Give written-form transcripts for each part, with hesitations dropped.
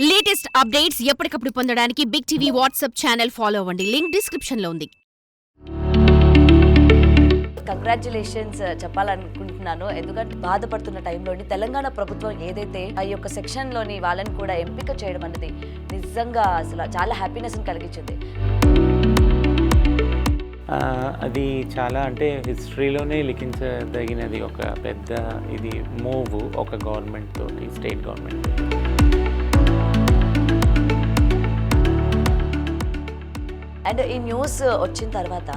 Latest updates ఎప్పటికప్పుడు పొందడానికి big TV WhatsApp channel follow అవ్వండి. లింక్ డిస్క్రిప్షన్ లో ఉంది. కంగ్రాచులేషన్స్ చెప్పాలనుకుంటున్నాను. ఎందుకంటే బాధపడుతున్న టైంలోని తెలంగాణ ప్రభుత్వం ఏదైతే ఆ యొక్క సెక్షన్లోని వాళ్ళని కూడా ఎంపిక చేయడం అనేది నిజంగా అసలు చాలా హ్యాపీనెస్ని కలిగించింది. అది చాలా అంటే హిస్టరీలోనే లిఖించదగినది. ఒక పెద్ద ఇది మూవ్ ఒక గవర్నమెంట్ తోటి, స్టేట్ గవర్నమెంట్. అండ్ ఈ న్యూస్ వచ్చిన తర్వాత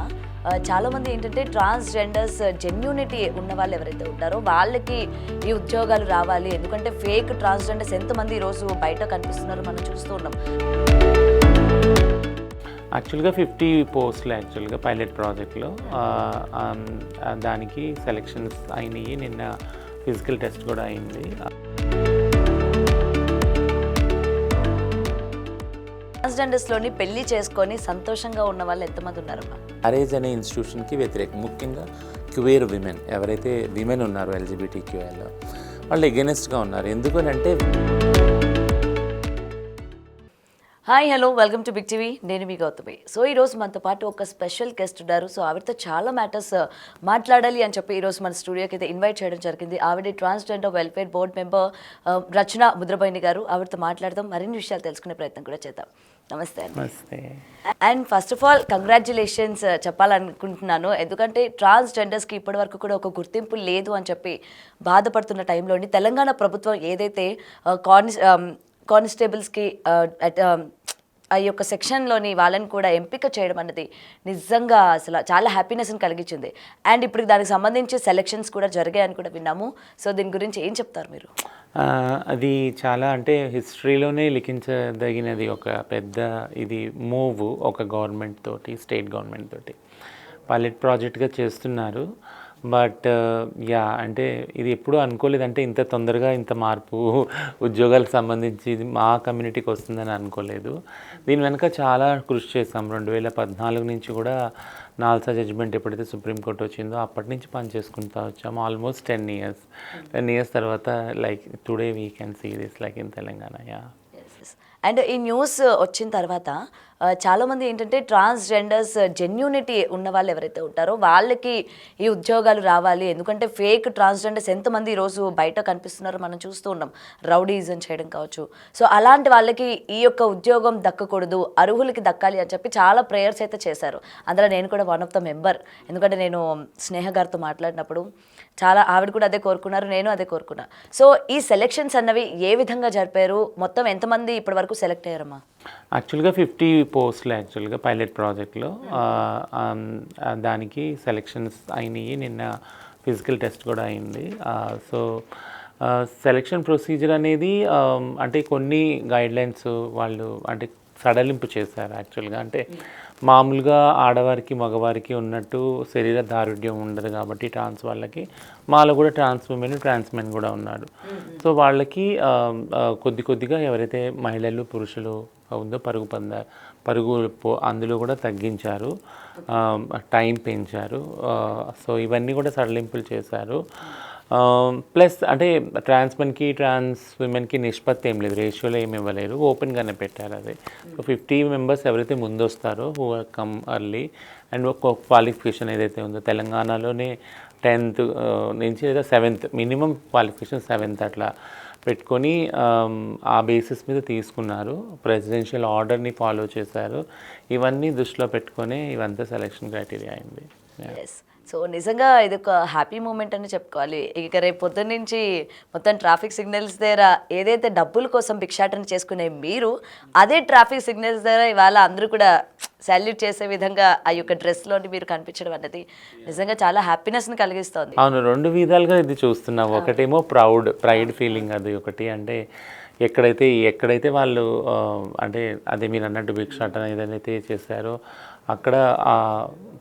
చాలామంది ఏంటంటే ట్రాన్స్జెండర్స్ జెన్యూనిటీ ఉన్న వాళ్ళు ఎవరైతే ఉంటారో వాళ్ళకి ఈ ఉద్యోగాలు రావాలి. ఎందుకంటే ఫేక్ ట్రాన్స్జెండర్స్ ఎంతమంది ఈరోజు బయట కనిపిస్తున్నారో మనం చూస్తూ ఉన్నాం. యాక్చువల్గా 50 పోస్టులు యాక్చువల్గా పైలట్ ప్రాజెక్ట్లో దానికి సెలెక్షన్స్ అయినాయి. నిన్న ఫిజికల్ టెస్ట్ కూడా అయింది. ట్రాన్స్జెండర్స్లోని పెళ్లి చేసుకొని సంతోషంగా ఉన్న వాళ్ళు ఎంతమంది ఉన్నారమ్మా? మ్యారేజ్ అనే ఇన్స్టిట్యూషన్కి వ్యతిరేకం, ముఖ్యంగా క్యూయర్ విమెన్ ఎవరైతే విమెన్ ఉన్నారో LGBTQIలో వాళ్ళు ఎగెనెస్ట్గా ఉన్నారు. ఎందుకనంటే hi, hello, welcome to big TV. నేను మీ గౌతమి. సో ఈరోజు మనతో పాటు ఒక స్పెషల్ గెస్ట్ ఉన్నారు. సో ఆవిడతో చాలా మ్యాటర్స్ మాట్లాడాలి అని చెప్పి ఈరోజు మన స్టూడియోకి అయితే ఇన్వైట్ చేయడం జరిగింది. ఆవిడ ట్రాన్స్జెండర్ వెల్ఫేర్ బోర్డ్ మెంబర్ రచన ముద్రబోయిని గారు. ఆవిడతో మాట్లాడదాం, మరిన్ని విషయాలు తెలుసుకునే ప్రయత్నం కూడా చేద్దాం. నమస్తే అండి. నమస్తే. And first of all congratulations చెప్పాలనుకుంటున్నాను. ఎందుకంటే ట్రాన్స్జెండర్స్కి ఇప్పటి వరకు కూడా ఒక గుర్తింపు లేదు అని చెప్పి బాధపడుతున్న టైంలోని తెలంగాణ ప్రభుత్వం ఏదైతే కానిస్టేబుల్స్కి ఆ యొక్క సెక్షన్లోని వాళ్ళని కూడా ఎంపిక చేయడం అన్నది నిజంగా అసలు చాలా హ్యాపీనెస్ని కలిగించింది. అండ్ ఇప్పుడు దానికి సంబంధించి సెలెక్షన్స్ కూడా జరిగాయని కూడా విన్నాము. సో దీని గురించి ఏం చెప్తారు మీరు? అది చాలా అంటే హిస్టరీలోనే లిఖించదగినది. ఒక పెద్ద ఇది మూవ్ ఒక గవర్నమెంట్ తోటి, స్టేట్ గవర్నమెంట్ తోటి పైలట్ ప్రాజెక్ట్గా చేస్తున్నారు. బట్ అంటే ఇది ఎప్పుడూ అనుకోలేదంటే ఇంత తొందరగా ఇంత మార్పు ఉద్యోగాలకు సంబంధించి మా కమ్యూనిటీకి వస్తుందని అనుకోలేదు. దీని వెనుక చాలా కృషి చేస్తాం. 2014 నుంచి కూడా నాల్సా జడ్జిమెంట్ ఎప్పుడైతే సుప్రీంకోర్టు వచ్చిందో అప్పటి నుంచి పని చేసుకుంటూ వచ్చాము. ఆల్మోస్ట్ 10 ఇయర్స్ తర్వాత like today we can see this like in Telangana. And ఈ న్యూస్ వచ్చిన తర్వాత చాలామంది ఏంటంటే ట్రాన్స్జెండర్స్ జెన్యూనిటీ ఉన్న వాళ్ళు ఎవరైతే ఉంటారో వాళ్ళకి ఈ ఉద్యోగాలు రావాలి. ఎందుకంటే ఫేక్ ట్రాన్స్జెండర్స్ ఎంతమంది ఈరోజు బయట కనిపిస్తున్నారో మనం చూస్తూ ఉన్నాం. రౌడీజం చేయడం కావచ్చు. సో అలాంటి వాళ్ళకి ఈ యొక్క ఉద్యోగం దక్కకూడదు, అర్హులకి దక్కాలి అని చెప్పి చాలా ప్రేయర్స్ అయితే చేశారు. అందులో నేను కూడా వన్ ఆఫ్ ద మెంబర్. ఎందుకంటే నేను స్నేహ గారితో మాట్లాడినప్పుడు చాలా ఆవిడ కూడా అదే కోరుకున్నారు, నేను అదే కోరుకున్నా. సో ఈ సెలెక్షన్స్ అన్నవి ఏ విధంగా జరిపారు? మొత్తం ఎంతమంది ఇప్పటి వరకు సెలెక్ట్ అయ్యారమ్మా? యాక్చువల్గా 50 పోస్టులు యాక్చువల్గా పైలట్ ప్రాజెక్ట్లో దానికి సెలెక్షన్స్ అయినాయి. నిన్న ఫిజికల్ టెస్ట్ కూడా అయింది. సో సెలెక్షన్ ప్రొసీజర్ అనేది అంటే కొన్ని గైడ్లైన్స్ వాళ్ళు అంటే సడలింపు చేశారు యాక్చువల్గా. అంటే మామూలుగా ఆడవారికి మగవారికి ఉన్నట్టు శరీర దారుఢ్యం ఉండదు కాబట్టి ట్రాన్స్ వాళ్ళకి, మాలో కూడా ట్రాన్స్ ఉమెన్ ట్రాన్స్ మెన్ కూడా ఉన్నారు. సో వాళ్ళకి కొద్దిగా ఎవరైతే మహిళలు పురుషులు ఉందో పరుగు అందులో కూడా తగ్గించారు, టైం పెంచారు. సో ఇవన్నీ కూడా సడలింపులు చేశారు. ప్లస్ అంటే ట్రాన్స్ మెన్కి ట్రాన్స్ విమెన్కి నిష్పత్తి ఏం లేదు, రేషియోలో ఏమి ఇవ్వలేరు, ఓపెన్గానే పెట్టారు. అది 50 మెంబర్స్ ఎవరైతే ముందు వస్తారో హూ కమ్ అర్లీ అండ్ ఒక క్వాలిఫికేషన్ ఏదైతే ఉందో తెలంగాణలోనే 10th నుంచి లేదా 7th మినిమం క్వాలిఫికేషన్ 7th అట్లా పెట్టుకొని ఆ బేసిస్ మీద తీసుకున్నారు. ప్రెసిడెన్షియల్ ఆర్డర్ని ఫాలో చేశారు. ఇవన్నీ దృష్టిలో పెట్టుకొని ఇవంతా సెలెక్షన్ క్రైటీరియా అయింది. సో నిజంగా ఇది ఒక హ్యాపీ మూమెంట్ అని చెప్పుకోవాలి. ఇక రేపు పొద్దున్న నుంచి మొత్తం ట్రాఫిక్ సిగ్నల్స్ దగ్గర ఏదైతే డబ్బుల కోసం భిక్షాటన చేసుకునే మీరు అదే ట్రాఫిక్ సిగ్నల్స్ దగ్గర ఇవాళ అందరూ కూడా సాల్యూట్ చేసే విధంగా ఆ యొక్క డ్రెస్లోని మీరు కనిపించడం అనేది నిజంగా చాలా హ్యాపీనెస్ని కలిగిస్తుంది. అవును, 2 విధాలుగా ఇది చూస్తున్నాం. ఒకటేమో ప్రైడ్ ఫీలింగ్, అది ఒకటి. అంటే ఎక్కడైతే వాళ్ళు అంటే అదే మీరు అన్నట్టు భిక్షాటన ఏదైతే చేశారో అక్కడ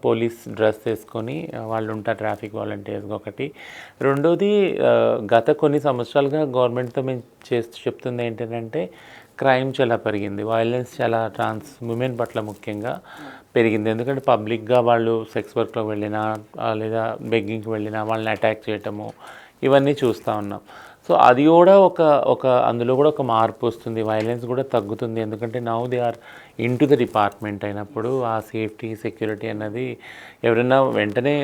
పోలీస్ డ్రెస్ వేసుకొని వాళ్ళు ఉంటారు, ట్రాఫిక్ వాలంటీర్స్ ఒకటి. రెండోది గత కొన్ని సంవత్సరాలుగా గవర్నమెంట్తో మేము చెప్తుంది ఏంటంటే క్రైమ్ చాలా పెరిగింది, వైలెన్స్ చాలా ట్రాన్స్ ఉమెన్ పట్ల ముఖ్యంగా పెరిగింది. ఎందుకంటే పబ్లిక్గా వాళ్ళు సెక్స్ వర్క్లోకి వెళ్ళినా లేదా బెగ్గింగ్కి వెళ్ళినా వాళ్ళని అటాక్ చేయటము ఇవన్నీ చూస్తూ ఉన్నాం. సో అది కూడా ఒక అందులో కూడా ఒక మార్పు వస్తుంది, వైలెన్స్ కూడా తగ్గుతుంది. ఎందుకంటే now they are in to the department అయినప్పుడు ఆ సేఫ్టీ సెక్యూరిటీ అన్నది ఎవరైనా వెంటనే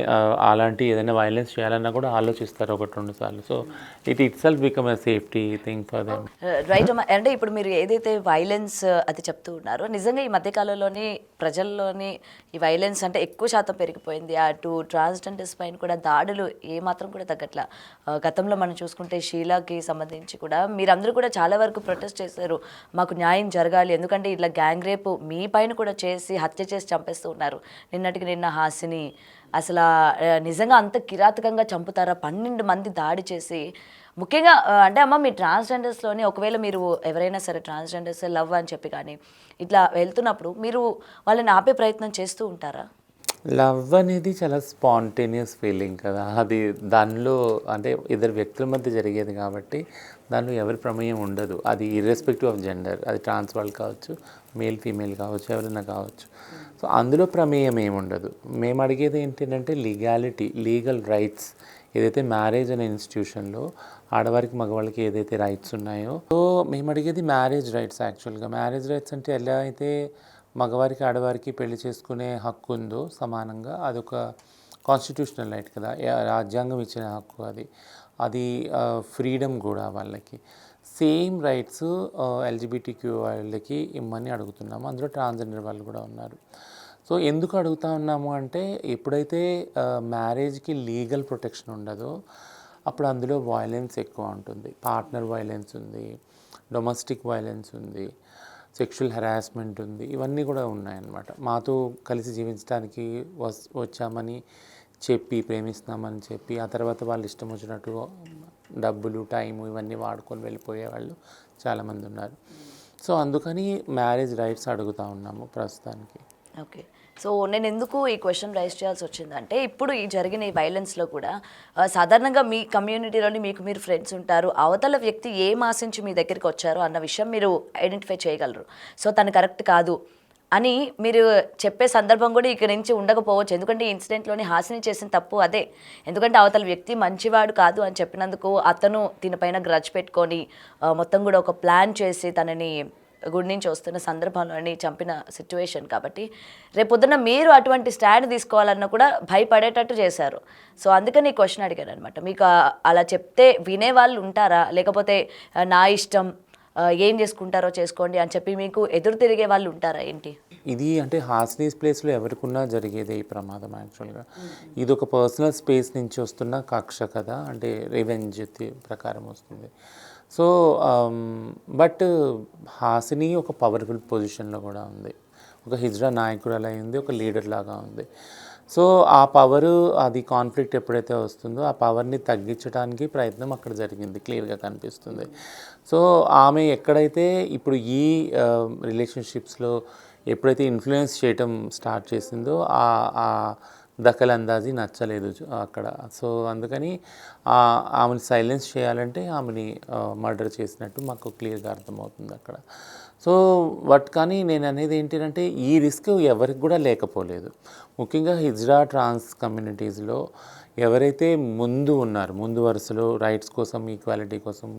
అలాంటి ఏదైనా వైలెన్స్ చేయాలన్నా కూడా ఆలోచిస్తారు 1-2 సార్లు. So it self become a safety thing for them. Right అమ్మా. అంటే ఇప్పుడు మీరు ఏదైతే వైలెన్స్ అది చెప్తూ ఉన్నారో, నిజంగా ఈ మధ్యకాలంలోని ప్రజల్లోని ఈ వైలెన్స్ అంటే ఎక్కువ శాతం పెరిగిపోయింది. అటు ట్రాన్స్జెండర్స్ పైన కూడా దాడులు ఏమాత్రం కూడా తగ్గట్లా. గతంలో మనం చూసుకుంటే షీలాకి సంబంధించి కూడా మీరందరూ కూడా చాలా వరకు ప్రొటెస్ట్ చేశారు, మాకు న్యాయం జరగాలి, ఎందుకంటే ఇట్లా గ్యాంగ్ రేపు మీ పైన కూడా చేసి హత్య చేసి చంపేస్తూ ఉన్నారు. నిన్నటికి నిన్న హాసిని అసలు నిజంగా అంత కిరాతకంగా చంపుతారా? 12 మంది దాడి చేసి, ముఖ్యంగా అంటే అమ్మ మీ ట్రాన్స్జెండర్స్లోని ఒకవేళ మీరు ఎవరైనా సరే ట్రాన్స్జెండర్స్ లవ్ అని చెప్పి కానీ ఇట్లా వెళ్తున్నప్పుడు మీరు వాళ్ళని ఆపే ప్రయత్నం చేస్తూ ఉంటారా? లవ్ అనేది చాలా స్పాంటేనియస్ ఫీలింగ్ కదా, అది దానిలో అంటే ఇద్దరు వ్యక్తుల మధ్య జరిగేది కాబట్టి దానిలో ఎవరి ప్రమేయం ఉండదు. అది ఇర్రెస్పెక్టివ్ ఆఫ్ జెండర్, అది ట్రాన్స్ వాళ్ళు కావచ్చు, మేల్ ఫీమేల్ కావచ్చు, ఎవరైనా కావచ్చు. సో అందులో ప్రమేయం ఏమి ఉండదు. మేము అడిగేది ఏంటంటే లీగాలిటీ, లీగల్ రైట్స్. ఏదైతే మ్యారేజ్ అనే ఇన్స్టిట్యూషన్లో ఆడవారికి మగవాళ్ళకి ఏదైతే రైట్స్ ఉన్నాయో, సో మేము అడిగేది మ్యారేజ్ రైట్స్. యాక్చువల్గా మ్యారేజ్ రైట్స్ అంటే ఎలా అయితే మగవారికి ఆడవారికి పెళ్లి చేసుకునే హక్కు ఉందో సమానంగా, అదొక కాన్స్టిట్యూషనల్ రైట్ కదా, రాజ్యాంగం ఇచ్చిన హక్కు అది ఫ్రీడమ్ కూడా వాళ్ళకి. సేమ్ రైట్స్ ఎల్జిబిటిక్యూ వాళ్ళకి ఇమ్మని అడుగుతున్నాము. అందులో ట్రాన్స్జెండర్ వాళ్ళు కూడా ఉన్నారు. సో ఎందుకు అడుగుతా ఉన్నాము అంటే, ఎప్పుడైతే మ్యారేజ్కి లీగల్ ప్రొటెక్షన్ ఉండదో అప్పుడు అందులో వైలెన్స్ ఎక్కువ ఉంటుంది. పార్ట్నర్ వైలెన్స్ ఉంది, డొమెస్టిక్ వైలెన్స్ ఉంది, సెక్షువల్ హెరాస్మెంట్ ఉంది, ఇవన్నీ కూడా ఉన్నాయన్నమాట. మాతో కలిసి జీవించడానికి వచ్చామని చెప్పి, ప్రేమిస్తున్నామని చెప్పి ఆ తర్వాత వాళ్ళు ఇష్టం వచ్చినట్టు డబ్బులు, టైము ఇవన్నీ వాడుకొని వెళ్ళిపోయే వాళ్ళు చాలామంది ఉన్నారు. సో అందుకని మ్యారేజ్ రైట్స్ అడుగుతూ ఉన్నాము ప్రస్తుతానికి. ఓకే. సో నేను ఎందుకు ఈ క్వశ్చన్ రైజ్ చేయాల్సి వచ్చిందంటే, ఇప్పుడు ఈ జరిగిన ఈ వైలెన్స్లో కూడా సాధారణంగా మీ కమ్యూనిటీలోని మీకు మీరు ఫ్రెండ్స్ ఉంటారు, అవతల వ్యక్తి ఏం ఆశించి మీ దగ్గరికి వచ్చారో అన్న విషయం మీరు ఐడెంటిఫై చేయగలరు. సో తను కరెక్ట్ కాదు అని మీరు చెప్పే సందర్భం కూడా ఇక్కడ నుంచి ఉండకపోవచ్చు. ఎందుకంటే ఈ ఇన్సిడెంట్లోని హాసిని చేసిన తప్పు అదే. ఎందుకంటే అవతల వ్యక్తి మంచివాడు కాదు అని చెప్పినందుకు అతను దీనిపైన గ్రడ్జ్ పెట్టుకొని మొత్తం కూడా ఒక ప్లాన్ చేసి తనని గుడి నుంచి వస్తున్న సందర్భంలోని చంపిన సిచ్యువేషన్. కాబట్టి రేపొద్దున మీరు అటువంటి స్టాండ్ తీసుకోవాలన్నా కూడా భయపడేటట్టు చేశారు. సో అందుకని ఈ క్వశ్చన్ అడిగాను అనమాట. మీకు అలా చెప్తే వినేవాళ్ళు ఉంటారా, లేకపోతే నా ఇష్టం ఏం చేసుకుంటారో చేసుకోండి అని చెప్పి మీకు ఎదురు తిరిగే వాళ్ళు ఉంటారా ఏంటి? ఇది అంటే హాస్నీస్ ప్లేస్లో ఎవరికున్నా జరిగేదే ఈ ప్రమాదం. యాక్చువల్గా ఇది ఒక పర్సనల్ స్పేస్ నుంచి వస్తున్న కక్ష కదా, అంటే రివెంజ్ ప్రకారం వస్తుంది. సో బట్ హాసిని ఒక పవర్ఫుల్ పొజిషన్లో కూడా ఉంది, ఒక హిజ్రా నాయకుడు అలా ఉంది, ఒక లీడర్ లాగా ఉంది. సో ఆ పవరు, అది కాన్ఫ్లిక్ట్ ఎప్పుడైతే వస్తుందో ఆ పవర్ని తగ్గించడానికి ప్రయత్నం అక్కడ జరిగింది, క్లియర్గా కనిపిస్తుంది. సో ఆమె ఎక్కడైతే ఇప్పుడు ఈ రిలేషన్షిప్స్లో ఎప్పుడైతే ఇన్ఫ్లుయెన్స్ చేయటం స్టార్ట్ చేసిందో ఆ దఖల్ అందాజీ నచ్చలేదు అక్కడ. సో అందుకని ఆమెను సైలెన్స్ చేయాలంటే ఆమెని మర్డర్ చేసినట్టు మాకు క్లియర్గా అర్థమవుతుంది అక్కడ. సో కానీ నేను అనేది ఏంటంటే, ఈ రిస్క్ ఎవరికి కూడా లేకపోలేదు. ముఖ్యంగా హిజ్రా ట్రాన్స్ కమ్యూనిటీస్లో ఎవరైతే ముందు వరుసలో రైట్స్ కోసం, ఈక్వాలిటీ కోసం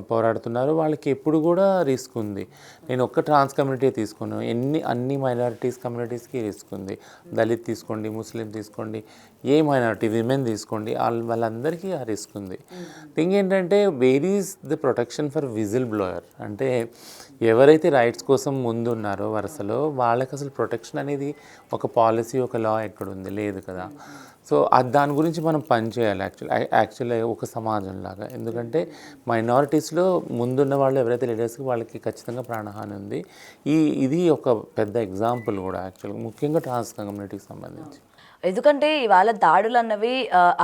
పోరాడుతున్నారో వాళ్ళకి ఎప్పుడు కూడా రిస్క్ ఉంది. నేను ఒక్క ట్రాన్స్ కమ్యూనిటీ తీసుకున్నాను, అన్ని మైనారిటీస్ కమ్యూనిటీస్కి రిస్క్ ఉంది. దళిత్ తీసుకోండి, ముస్లిం తీసుకోండి, ఏ మైనారిటీ, విమెన్ తీసుకోండి, వాళ్ళందరికీ ఆ రిస్క్ ఉంది. థింగ్ ఏంటంటే, where is the protection for whistle blower? అంటే ఎవరైతే రైట్స్ కోసం ముందు ఉన్నారో వరుసలో వాళ్ళకి అసలు ప్రొటెక్షన్ అనేది ఒక పాలసీ, ఒక లా ఎక్కడుంది? లేదు కదా. సో దాని గురించి మనం పనిచేయాలి యాక్చువల్లీ ఒక సమాజంలాగా. ఎందుకంటే మైనారిటీస్లో ముందున్న వాళ్ళు ఎవరైతే లీడర్స్కి వాళ్ళకి ఖచ్చితంగా ప్రాణహాని ఉంది. ఇది ఒక పెద్ద ఎగ్జాంపుల్ కూడా యాక్చువల్గా, ముఖ్యంగా ట్రాన్స్ కమ్యూనిటీకి సంబంధించి. ఎందుకంటే ఇవాళ దాడులు అన్నవి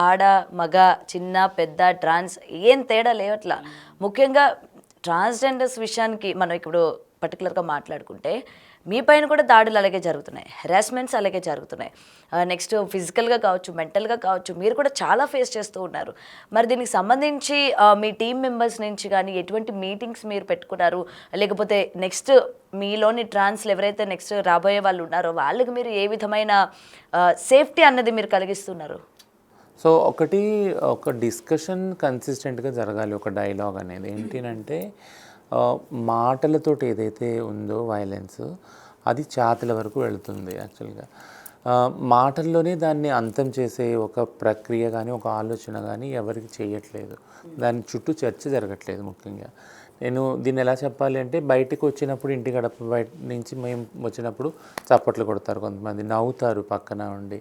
ఆడ మగ, చిన్న పెద్ద, ట్రాన్స్ ఏం తేడా లేవట్లా. ముఖ్యంగా ట్రాన్స్జెండర్స్ విషయానికి మనం ఇప్పుడు పర్టికులర్గా మాట్లాడుకుంటే, మీ పైన కూడా దాడులు అలాగే జరుగుతున్నాయి, హెరాస్మెంట్స్ అలాగే జరుగుతున్నాయి. నెక్స్ట్ ఫిజికల్గా కావచ్చు, మెంటల్గా కావచ్చు, మీరు కూడా చాలా ఫేస్ చేస్తూ ఉన్నారు. మరి దీనికి సంబంధించి మీ టీం మెంబర్స్ నుంచి కానీ ఎటువంటి మీటింగ్స్ మీరు పెట్టుకున్నారు? లేకపోతే నెక్స్ట్ మీలోని ట్రాన్స్లు ఎవరైతే నెక్స్ట్ రాబోయే వాళ్ళు ఉన్నారో వాళ్ళకి మీరు ఏ విధమైన సేఫ్టీ అన్నది మీరు కలిగిస్తున్నారు? సో ఒక డిస్కషన్ కన్సిస్టెంట్గా జరగాలి. ఒక డైలాగ్ అనేది ఏంటంటే మాటలతోటి ఏదైతే ఉందో వైలెన్స్ అది ఛాతీల వరకు వెళుతుంది యాక్చువల్గా. మాటల్లోనే దాన్ని అంతం చేసే ఒక ప్రక్రియ కానీ ఒక ఆలోచన కానీ ఎవరికి చేయట్లేదు. దాని చుట్టూ చర్చ జరగట్లేదు. ముఖ్యంగా నేను దీన్ని ఎలా చెప్పాలి అంటే, బయటకు వచ్చినప్పుడు ఇంటి గడప బయట నుంచి మేము వచ్చినప్పుడు చప్పట్లు కొడతారు కొంతమంది, నవ్వుతారు పక్కన ఉండి.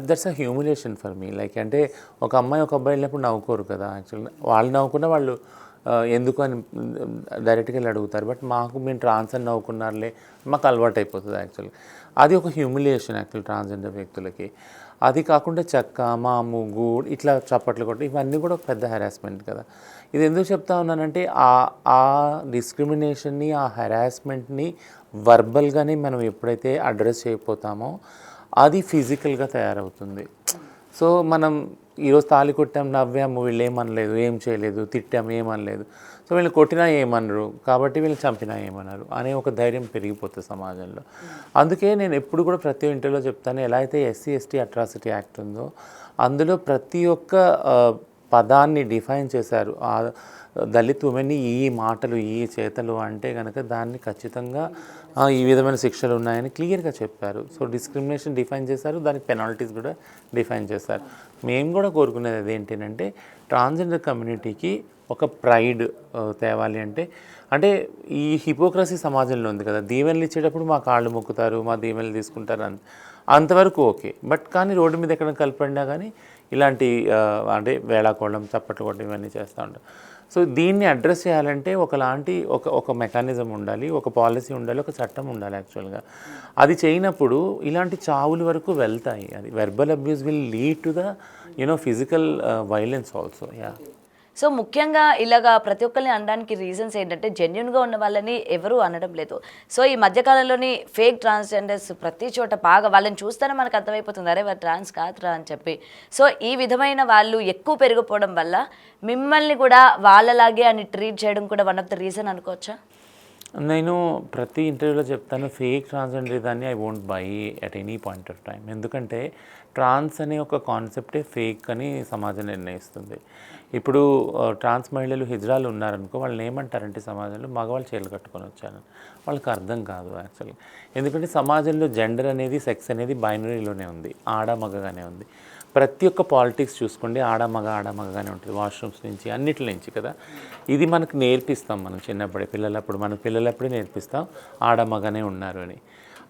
That's a humiliation for me. Like అంటే ఒక అమ్మాయి ఒక అబ్బాయి వెళ్ళినప్పుడు నవ్వుకోరు కదా యాక్చువల్గా. వాళ్ళు నవ్వుకున్న వాళ్ళు ఎందుకు అని డైరెక్ట్గా వెళ్ళి అడుగుతారు. బట్ మేము ట్రాన్స్ అని నవ్వుకున్నారులే, మాకు అలవాటు అయిపోతుంది యాక్చువల్గా. అది ఒక హ్యూమిలియేషన్ యాక్చువల్ ట్రాన్స్జెండర్ వ్యక్తులకి. అది కాకుండా చెక్క, మాము, గూడ్ ఇట్లా చప్పట్లు కొట్టి ఇవన్నీ కూడా ఒక పెద్ద హెరాస్మెంట్ కదా. ఇది ఎందుకు చెప్తా ఉన్నానంటే ఆ డిస్క్రిమినేషన్ని, ఆ హెరాస్మెంట్ని వర్బల్గానే మనం ఎప్పుడైతే అడ్రస్ చేయకపోతామో అది ఫిజికల్గా తయారవుతుంది. సో మనం ఈరోజు తాళి కొట్టాం, నవ్వాము, వీళ్ళు ఏమనలేదు, ఏం చేయలేదు, తిట్టాము, ఏమనలేదు. సో వీళ్ళు కొట్టినా ఏమనరు, కాబట్టి వీళ్ళు చంపినా ఏమన్నారు అనే ఒక ధైర్యం పెరిగిపోతుంది సమాజంలో. అందుకే నేను ఎప్పుడు కూడా ప్రతి ఇంటర్వ్యూలో చెప్తాను, ఎలా అయితే SC/ST అట్రాసిటీ యాక్ట్ ఉందో అందులో ప్రతి ఒక్క పదాన్ని డిఫైన్ చేశారు. దళిత్ ఉమెన్ని ఈ మాటలు, ఈ చేతలు అంటే కనుక దాన్ని ఖచ్చితంగా ఈ విధమైన శిక్షలు ఉన్నాయని క్లియర్గా చెప్పారు. సో డిస్క్రిమినేషన్ డిఫైన్ చేశారు, దానికి పెనాల్టీస్ కూడా డిఫైన్ చేశారు. మేము కూడా కోరుకునేది అదేంటంటే, ట్రాన్స్జెండర్ కమ్యూనిటీకి ఒక ప్రైడ్ తేవాలి. అంటే ఈ హిపోక్రసీ సమాజంలో ఉంది కదా, దీవెనలు ఇచ్చేటప్పుడు మా కాళ్ళు మొక్కుతారు, మా దీవెనలు తీసుకుంటారు, అంతవరకు ఓకే. బట్ కానీ రోడ్డు మీద ఎక్కడ కలపడినా కానీ ఇలాంటి అంటే వేళాకోళం, చప్పట్లు కొట్టడం ఇవన్నీ చేస్తూ ఉంటారు. సో దీన్ని అడ్రస్ చేయాలంటే ఒక మెకానిజం ఉండాలి, ఒక పాలసీ ఉండాలి, ఒక చట్టం ఉండాలి యాక్చువల్గా. అది చేయనప్పుడు ఇలాంటి చావుల వరకు వెళ్తాయి. అది verbal abuse will lead to the physical violence also. Yeah. So ముఖ్యంగా ఇలాగా ప్రతి ఒక్కరిని అనడానికి రీజన్స్ ఏంటంటే, జెన్యున్గా ఉన్న వాళ్ళని ఎవరు అనడం లేదు. సో ఈ మధ్యకాలంలోని ఫేక్ ట్రాన్స్జెండర్స్ ప్రతి చోట బాగా వాళ్ళని చూస్తేనే మనకు అర్థమైపోతుంది, అరే వారు ట్రాన్స్ కాదురా అని చెప్పి. సో ఈ విధమైన వాళ్ళు ఎక్కువ పెరిగిపోవడం వల్ల మిమ్మల్ని కూడా వాళ్ళలాగే అని ట్రీట్ చేయడం కూడా వన్ ఆఫ్ ద రీజన్ అనుకోవచ్చా? నేను ప్రతి ఇంటర్వ్యూలో చెప్తాను, ఫేక్ ట్రాన్స్జెండర్ దాన్ని I won't by at any point of time. ఎందుకంటే ట్రాన్స్ అనే ఒక కాన్సెప్టే ఫేక్ అని సమాజం నిర్ణయిస్తుంది. ఇప్పుడు ట్రాన్స్ మహిళలు హిజ్రాలు ఉన్నారనుకో, వాళ్ళని ఏమంటారంటే సమాజంలో మగవాళ్ళు చీరలు కట్టుకొని వచ్చారని. వాళ్ళకి అర్థం కాదు యాక్చువల్గా. ఎందుకంటే సమాజంలో జెండర్ అనేది, సెక్స్ అనేది బైనరీలోనే ఉంది, ఆడ మగగానే ఉంది. ప్రతి ఒక్క పాలిటిక్స్ చూసుకోండి, ఆడమగగానే ఉంటుంది, వాష్రూమ్స్ నుంచి అన్నిటి నుంచి కదా. ఇది మనకు నేర్పిస్తాం మనం చిన్నప్పుడే, మన పిల్లలప్పుడే నేర్పిస్తాం ఆడమగనే ఉన్నారు అని.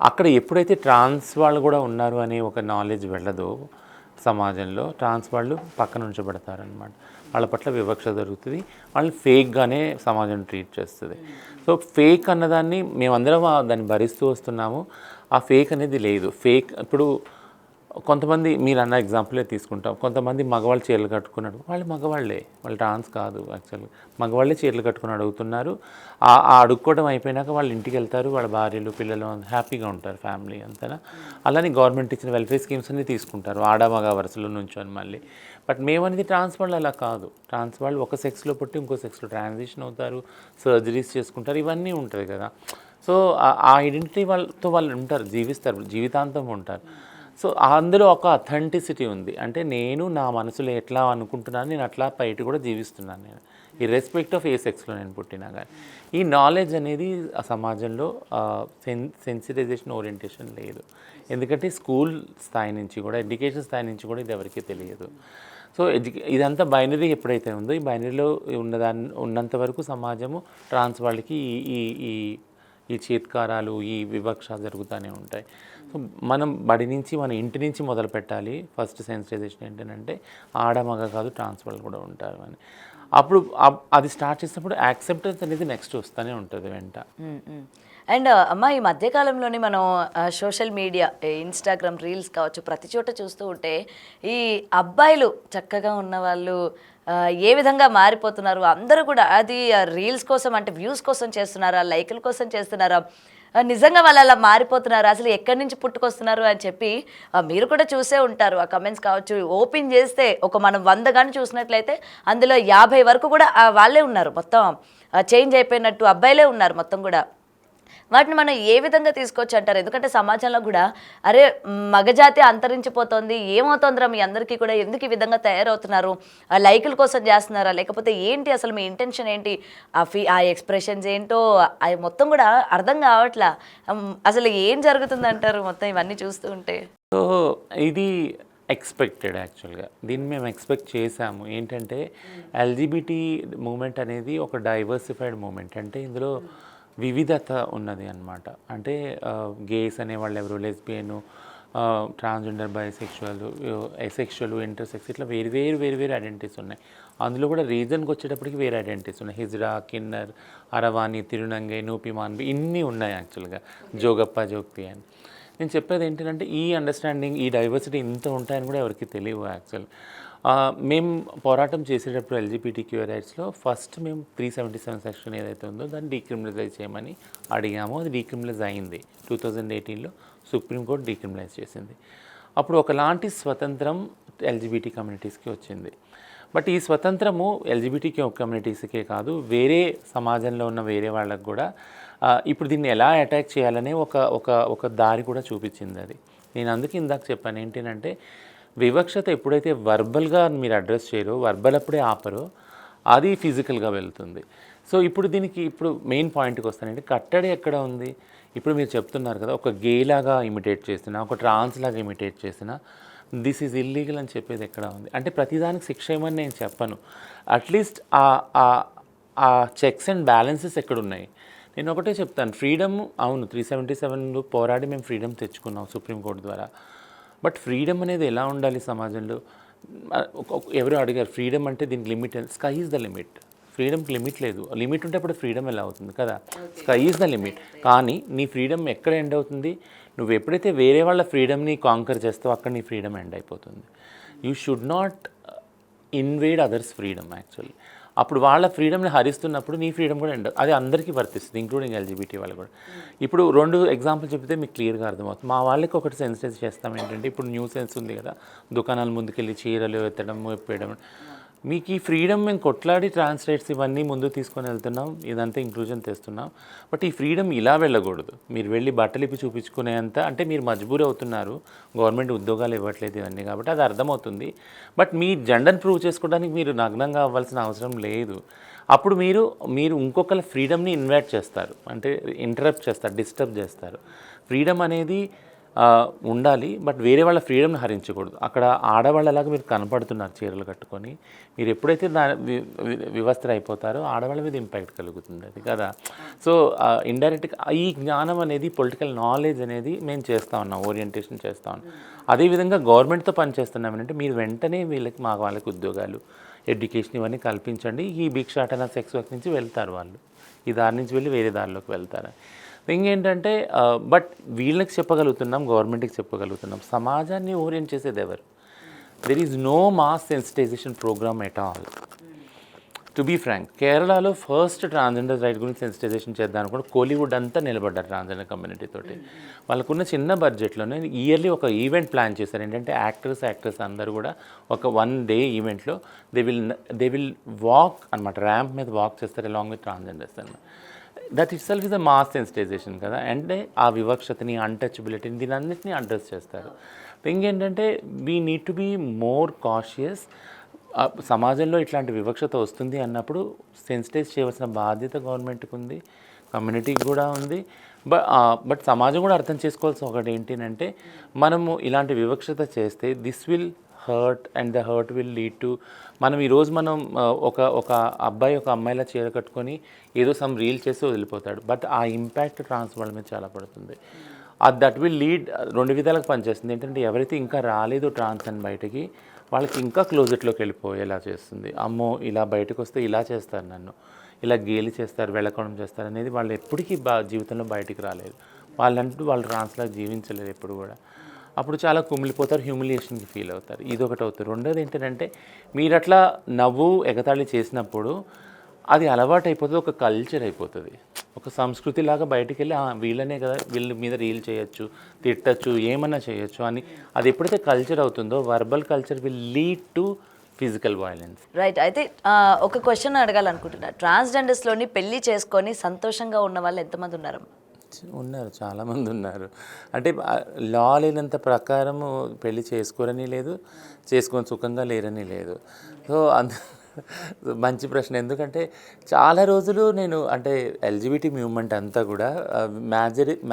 అక్కడ ఎప్పుడైతే ట్రాన్స్ వాళ్ళు కూడా ఉన్నారు అనే ఒక నాలెడ్జ్ వెళ్ళదో సమాజంలో, ట్రాన్స్ వాళ్ళు పక్కన ఉంచబడతారనమాట. వాళ్ళ పట్ల వివక్ష జరుగుతుంది, వాళ్ళని ఫేక్గానే సమాజం ట్రీట్ చేస్తుంది. సో ఫేక్ అన్నదాన్ని మేమందరం దాన్ని భరిస్తూ వస్తున్నాము. ఆ ఫేక్ అనేది లేదు. ఫేక్ ఇప్పుడు కొంతమంది, మీరు అన్న ఎగ్జాంపులే తీసుకుంటాం, కొంతమంది మగవాళ్ళు చీరలు కట్టుకున్నాడు, వాళ్ళు మగవాళ్ళే, వాళ్ళు ట్రాన్స్ కాదు యాక్చువల్గా. మగవాళ్ళే చీరలు కట్టుకుని అడుగుతున్నారు. ఆ అడుక్కోవడం అయిపోయినాక వాళ్ళు ఇంటికి వెళ్తారు, వాళ్ళ భార్యలు, పిల్లలు హ్యాపీగా ఉంటారు, ఫ్యామిలీ అంతేనా. అలానే గవర్నమెంట్ ఇచ్చిన వెల్ఫేర్ స్కీమ్స్ అన్ని తీసుకుంటారు, ఆడ మగ వరుసలో నుంచొని మళ్ళీ. బట్ మేమనేది ట్రాన్స్ వాళ్ళు అలా కాదు. ట్రాన్స్ వాళ్ళు ఒక సెక్స్లో పుట్టి ఇంకో సెక్స్లో ట్రాన్సిషన్ అవుతారు, సర్జరీస్ చేసుకుంటారు, ఇవన్నీ ఉంటుంది కదా. సో ఆ ఐడెంటిటీ వాళ్ళతో వాళ్ళు ఉంటారు, జీవిస్తారు, జీవితాంతం ఉంటారు. సో అందులో ఒక అథెంటిసిటీ ఉంది. అంటే నేను నా మనసులో ఎట్లా అనుకుంటున్నాను, నేను అట్లా బయట కూడా జీవిస్తున్నాను. నేను ఇర్రెస్పెక్ట్ ఆఫ్ ఏ సెక్స్లో నేను పుట్టినా కానీ. ఈ నాలెడ్జ్ అనేది ఆ సమాజంలో సెన్సిటైజేషన్, ఓరియంటేషన్ లేదు. ఎందుకంటే స్కూల్ స్థాయి నుంచి కూడా, ఎడ్యుకేషన్ స్థాయి నుంచి కూడా ఇది ఎవరికీ తెలియదు. సో ఇదంతా బైనరీ ఎప్పుడైతే ఉందో, ఈ బైనరీలో ఉన్నంత వరకు సమాజము ట్రాన్స్ వాళ్ళకి ఈ చేత్కారాలు, ఈ వివక్ష జరుగుతూనే ఉంటాయి. సో మనం బడి నుంచి, మన ఇంటి నుంచి మొదలు పెట్టాలి. ఫస్ట్ సెన్సిటైజేషన్ ఏంటంటే ఆడమగ కాదు, ట్రాన్స్ వాళ్ళు కూడా ఉంటారు అని. అప్పుడు అది స్టార్ట్ చేసినప్పుడు యాక్సెప్టెన్స్ అనేది నెక్స్ట్ వస్తూనే ఉంటుంది వెంట. అండ్ అమ్మ, ఈ మధ్యకాలంలోని మనం సోషల్ మీడియా, ఇన్స్టాగ్రామ్ రీల్స్ కావచ్చు, ప్రతి చోట చూస్తూ ఉంటే ఈ అబ్బాయిలు చక్కగా ఉన్నవాళ్ళు ఏ విధంగా మారిపోతున్నారు. అందరూ కూడా అది రీల్స్ కోసం, అంటే వ్యూస్ కోసం చేస్తున్నారా, లైకుల కోసం చేస్తున్నారా, నిజంగా వాళ్ళు అలా మారిపోతున్నారు, అసలు ఎక్కడి నుంచి పుట్టుకొస్తున్నారు అని చెప్పి మీరు కూడా చూసే ఉంటారు. ఆ కమెంట్స్ కావచ్చు, ఓపెన్ చేస్తే మనం 100 కానీ చూసినట్లయితే అందులో 50 వరకు కూడా వాళ్ళే ఉన్నారు, మొత్తం చేంజ్ అయిపోయినట్టు అబ్బాయిలే ఉన్నారు మొత్తం కూడా. వాటిని మనం ఏ విధంగా తీసుకోవచ్చు అంటారు? ఎందుకంటే సమాజంలో కూడా అరే మగజాతి అంతరించిపోతుంది, ఏమవుతుందిరా మీ అందరికీ కూడా, ఎందుకు ఈ విధంగా తయారవుతున్నారు, ఆ లైకుల కోసం చేస్తున్నారా, లేకపోతే ఏంటి అసలు మీ ఇంటెన్షన్ ఏంటి, ఆ ఎక్స్ప్రెషన్స్ ఏంటో అవి మొత్తం కూడా అర్థం కావట్లా. అసలు ఏం జరుగుతుంది అంటారు మొత్తం ఇవన్నీ చూస్తూ ఉంటే? సో ఇది ఎక్స్పెక్టెడ్ యాక్చువల్గా, దీన్ని మేము ఎక్స్పెక్ట్ చేసాము. ఏంటంటే ఎల్జిబిటీ మూమెంట్ అనేది ఒక డైవర్సిఫైడ్ మూమెంట్, అంటే ఇందులో వివిధత ఉన్నది అన్నమాట. అంటే గేస్ అనేవాళ్ళు ఎవరు, lesbian, transgender, bisexual, asexual, intersects, ఇట్లా వేరు ఐడెంటిటీస్ ఉన్నాయి. అందులో కూడా రీజన్కి వచ్చేటప్పటికి వేరే ఐడెంటిటీస్ ఉన్నాయి. హిజ్రా, కిన్నర్, అరవాణి, తిరునంగై, నూపి, మాన్వి, ఇన్ని ఉన్నాయి యాక్చువల్గా, జోగప్ప, జోగ్తి అని. నేను చెప్పేది ఏంటంటే ఈ అండర్స్టాండింగ్, ఈ డైవర్సిటీ ఇంత ఉంటాయని కూడా ఎవరికి తెలియవు యాక్చువల్. మేము పోరాటం చేసేటప్పుడు ఎల్జిబిటిక్యూ రైట్స్లో ఫస్ట్ మేము 377 సెక్షన్ ఏదైతే ఉందో దాన్ని డీక్రిమినలైజ్ చేయమని అడిగాము. అది డీక్రిమినలైజ్ అయింది 2018లో, సుప్రీంకోర్టు డీక్రిమినలైజ్ చేసింది. అప్పుడు ఒకలాంటి స్వతంత్రం ఎల్జిబిటీ కమ్యూనిటీస్కి వచ్చింది. బట్ ఈ స్వతంత్రము ఎల్జిబిటీ కమ్యూనిటీస్కే కాదు, వేరే సమాజంలో ఉన్న వేరే వాళ్ళకు కూడా ఇప్పుడు దీన్ని ఎలా అటాక్ చేయాలనే ఒక దారి కూడా చూపించింది అది. నేను అందుకే ఇందాక చెప్పాను ఏంటంటే వివక్షత ఎప్పుడైతే వర్బల్గా మీరు అడ్రస్ చేయరో, వర్బల్ అప్పుడే ఆపరో, అది ఫిజికల్గా వెళ్తుంది. సో ఇప్పుడు దీనికి మెయిన్ పాయింట్కి వస్తానంటే కట్టడి ఎక్కడ ఉంది. ఇప్పుడు మీరు చెప్తున్నారు కదా, ఒక గేలాగా ఇమిటేట్ చేసినా, ఒక ట్రాన్స్ లాగా ఇమిటేట్ చేసినా దిస్ ఈజ్ ఇల్లీగల్ అని చెప్పేది ఎక్కడ ఉంది. అంటే ప్రతిదానికి శిక్ష ఏమని నేను చెప్పను, అట్లీస్ట్ ఆ చెక్స్ అండ్ బ్యాలెన్సెస్ ఎక్కడున్నాయి. నేను ఒకటే చెప్తాను, ఫ్రీడమ్ అవును 377 పోరాడి మేము ఫ్రీడమ్ తెచ్చుకున్నాం సుప్రీంకోర్టు ద్వారా. బట్ ఫ్రీడమ్ అనేది ఎలా ఉండాలి సమాజంలో? ఎవరో అడిగారు ఫ్రీడమ్ అంటే దీనికి limit, sky is the limit. ఫ్రీడమ్కి లిమిట్ లేదు. లిమిట్ ఉంటే అప్పుడు ఫ్రీడమ్ ఎలా అవుతుంది కదా? Sky is the limit. కానీ నీ ఫ్రీడమ్ ఎక్కడ ఎండ్ అవుతుంది? నువ్వు ఎప్పుడైతే వేరే వాళ్ళ ఫ్రీడమ్ని కాంకర్ చేస్తావో అక్కడ నీ ఫ్రీడమ్ ఎండ్ అయిపోతుంది. You should not invade others freedom actually. అప్పుడు వాళ్ళ ఫ్రీడమ్ని హరిస్తున్నప్పుడు నీ ఫ్రీడమ్ కూడా ఎండ్, అది అందరికీ వర్తిస్తుంది, ఇంక్లూడింగ్ ఎల్జిబిటీ వాళ్ళు కూడా. ఇప్పుడు 2 ఎగ్జాంపుల్ చెప్తే మీకు క్లియర్గా అర్థమవుతుంది. మా వాళ్ళకి ఒకటి సెన్సిటైజ్ చేస్తాం ఏంటంటే, ఇప్పుడు న్యూ సెన్స్ ఉంది కదా, దుకాణాల ముందుకెళ్ళి చీరలు ఎత్తడం, ఎప్పేయడం. మీకు ఈ ఫ్రీడమ్ మేము కొట్లాడి ట్రాన్స్ రైట్స్ ఇవన్నీ ముందు తీసుకొని వెళ్తున్నాం, ఇదంతా ఇంక్లూజన్ తెస్తున్నాం. బట్ ఈ ఫ్రీడమ్ ఇలా వెళ్ళకూడదు. మీరు వెళ్ళి బట్టలు ఇప్పి చూపించుకునేంత, అంటే మీరు మజ్బూర్ అవుతున్నారు, గవర్నమెంట్ ఉద్యోగాలు ఇవ్వట్లేదు ఇవన్నీ, కాబట్టి అది అర్థమవుతుంది. బట్ మీ జెండర్ని ప్రూవ్ చేసుకోవడానికి మీరు నగ్నంగా అవ్వాల్సిన అవసరం లేదు. అప్పుడు మీరు ఇంకొకరి ఫ్రీడమ్ని ఇన్వైట్ చేస్తారు, అంటే ఇంటరప్ట్ చేస్తారు, డిస్టర్బ్ చేస్తారు. ఫ్రీడమ్ అనేది ఉండాలి, బట్ వేరే వాళ్ళ ఫ్రీడమ్ని హరించకూడదు. అక్కడ ఆడవాళ్ళలాగా మీరు కనపడుతున్నారు చీరలు కట్టుకొని, మీరు ఎప్పుడైతే వివస్త్ర అయిపోతారో ఆడవాళ్ళ మీద ఇంపాక్ట్ కలుగుతుంది అది కదా. సో ఇండైరెక్ట్గా ఈ జ్ఞానం అనేది, పొలిటికల్ నాలెడ్జ్ అనేది మేము చేస్తూ ఉన్నాం, ఓరియంటేషన్ చేస్తూ ఉన్నాం. అదేవిధంగా గవర్నమెంట్తో పనిచేస్తున్నామంటే మీరు వెంటనే మా వాళ్ళకి ఉద్యోగాలు, ఎడ్యుకేషన్ ఇవన్నీ కల్పించండి. ఈ భిక్షాటన, సెక్స్ వర్క్ నుంచి వెళ్తారు వాళ్ళు, ఈ దారి నుంచి వెళ్ళి వేరే దారిలోకి వెళ్తారు. ఇంకేంటంటే బట్ వీళ్ళకి చెప్పగలుగుతున్నాం, గవర్నమెంట్కి చెప్పగలుగుతున్నాం. సమాజాన్ని ఓరియంట్ చేసేది ఎవరు? There is no mass sensitisation programme at all. To be frank, కేరళలో ఫస్ట్ ట్రాన్స్జెండర్ రైట్ గురించి సెన్సిటైజేషన్ చేద్దాం కూడా కోలీవుడ్ అంతా నిలబడ్డారు ట్రాన్స్జెండర్ కమ్యూనిటీ తోటి. వాళ్ళకున్న చిన్న బడ్జెట్లోనే ఇయర్లీ ఒక ఈవెంట్ ప్లాన్ చేశారు. ఏంటంటే యాక్టర్స్ అందరూ కూడా ఒక 1 డే ఈవెంట్లో దే విల్ వాక్ అనమాట, ర్యాంప్ మీద వాక్ చేస్తారు అలాంగ్ విత్ ట్రాన్స్జెండర్స్ అన్నమాట. That itself is a mass sensitisation కదా. అంటే ఆ వివక్షతని, అన్టచబిలిటీని, దీని అన్నింటినీ అడ్రస్ చేస్తారు. ఇంకేంటంటే we need to be more cautious. సమాజంలో ఇట్లాంటి వివక్షత వస్తుంది అన్నప్పుడు సెన్సిటైజ్ చేయవలసిన బాధ్యత గవర్నమెంట్కి ఉంది, కమ్యూనిటీకి కూడా ఉంది. బట్ సమాజం కూడా అర్థం చేసుకోవాల్సిన ఒకటి ఏంటంటే, మనము ఇలాంటి వివక్షత చేస్తే this will hurt and the hurt will lead to, మనం ఈరోజు ఒక అబ్బాయి ఒక అమ్మాయిలా చీర కట్టుకొని ఏదో సమ్ రీల్ చేసి వదిలిపోతాడు. బట్ ఆ ఇంపాక్ట్ ట్రాన్స్ వాళ్ళ మీద చాలా పడుతుంది. దట్ విల్ లీడ్ 2 విధాలకు పనిచేస్తుంది. ఏంటంటే ఎవరైతే ఇంకా రాలేదు ట్రాన్స్ అని బయటకి, వాళ్ళకి ఇంకా క్లోజెట్లోకి వెళ్ళిపోయేలా చేస్తుంది. అమ్మో ఇలా బయటకు వస్తే ఇలా చేస్తారు, నన్ను ఇలా గేలి చేస్తారు, వెళ్ళకోవడం చేస్తారు అనేది వాళ్ళు ఎప్పటికీ జీవితంలో బయటికి రాలేదు. వాళ్ళు ట్రాన్స్లాగా జీవించలేరు ఎప్పుడు కూడా. అప్పుడు చాలా కుమిలిపోతారు, హ్యూమిలియేషన్కి ఫీల్ అవుతారు. ఇదొకటి అవుతుంది. రెండోది ఏంటంటే, మీరు అట్లా నవ్వు ఎగతాళి చేసినప్పుడు అది అలవాటు అయిపోతుంది, ఒక కల్చర్ అయిపోతుంది, ఒక సంస్కృతిలాగా బయటికి వెళ్ళి వీళ్ళనే కదా, వీళ్ళ మీద రీల్ చేయొచ్చు, తిట్టచ్చు, ఏమన్నా చేయొచ్చు అని. అది ఎప్పుడైతే కల్చర్ అవుతుందో, verbal culture will lead to physical violence. Right. అయితే ఒక క్వశ్చన్ అడగాలనుకుంటున్నా, ట్రాన్స్జెండర్స్లోని పెళ్లి చేసుకొని సంతోషంగా ఉన్న వాళ్ళు ఎంతమంది ఉన్నారు? ఉన్నారు, చాలామంది ఉన్నారు. అంటే లా లేనంత ప్రకారము పెళ్లి చేసుకోరని లేదు, చేసుకొని సుఖంగా లేరని లేదు. సో మంచి ప్రశ్న. ఎందుకంటే చాలా రోజులు నేను అంటే ఎల్జిబిటీ మూవ్మెంట్ అంతా కూడా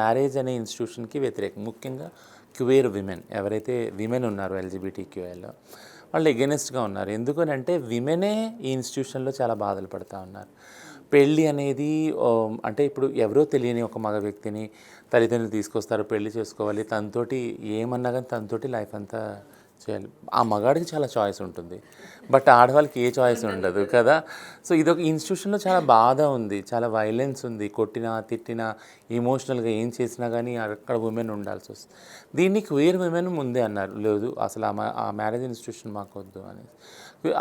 మ్యారేజ్ అనే ఇన్స్టిట్యూషన్కి వ్యతిరేకం. ముఖ్యంగా క్యూయర్ విమెన్, ఎవరైతే విమెన్ ఉన్నారో ఎల్జిబిటీ క్యూఏలో వాళ్ళు ఎగెనిస్ట్గా ఉన్నారు. ఎందుకనంటే విమెనే ఈ ఇన్స్టిట్యూషన్లో చాలా బాధలు పడుతూ ఉన్నారు. పెళ్ళి అనేది అంటే ఇప్పుడు ఎవరో తెలియని ఒక మగ వ్యక్తిని తల్లిదండ్రులు తీసుకొస్తారు, పెళ్లి చేసుకోవాలి, తనతోటి ఏమన్నా కానీ తనతోటి లైఫ్ అంతా చేయాలి. ఆ మగాడికి చాలా చాయిస్ ఉంటుంది, బట్ ఆడవాళ్ళకి ఏ చాయిస్ ఉండదు కదా. సో ఇదొక ఇన్స్టిట్యూషన్లో చాలా బాధ ఉంది, చాలా వైలెన్స్ ఉంది. కొట్టినా తిట్టినా ఎమోషనల్గా ఏం చేసినా కానీ అక్కడ ఉమెన్ ఉండాల్సి వస్తుంది. దీన్ని క్యూయర్ విమెన్ ముందే అన్నారు, లేదు అసలు ఆ మ్యారేజ్ ఇన్స్టిట్యూషన్ మాకు వద్దు అని.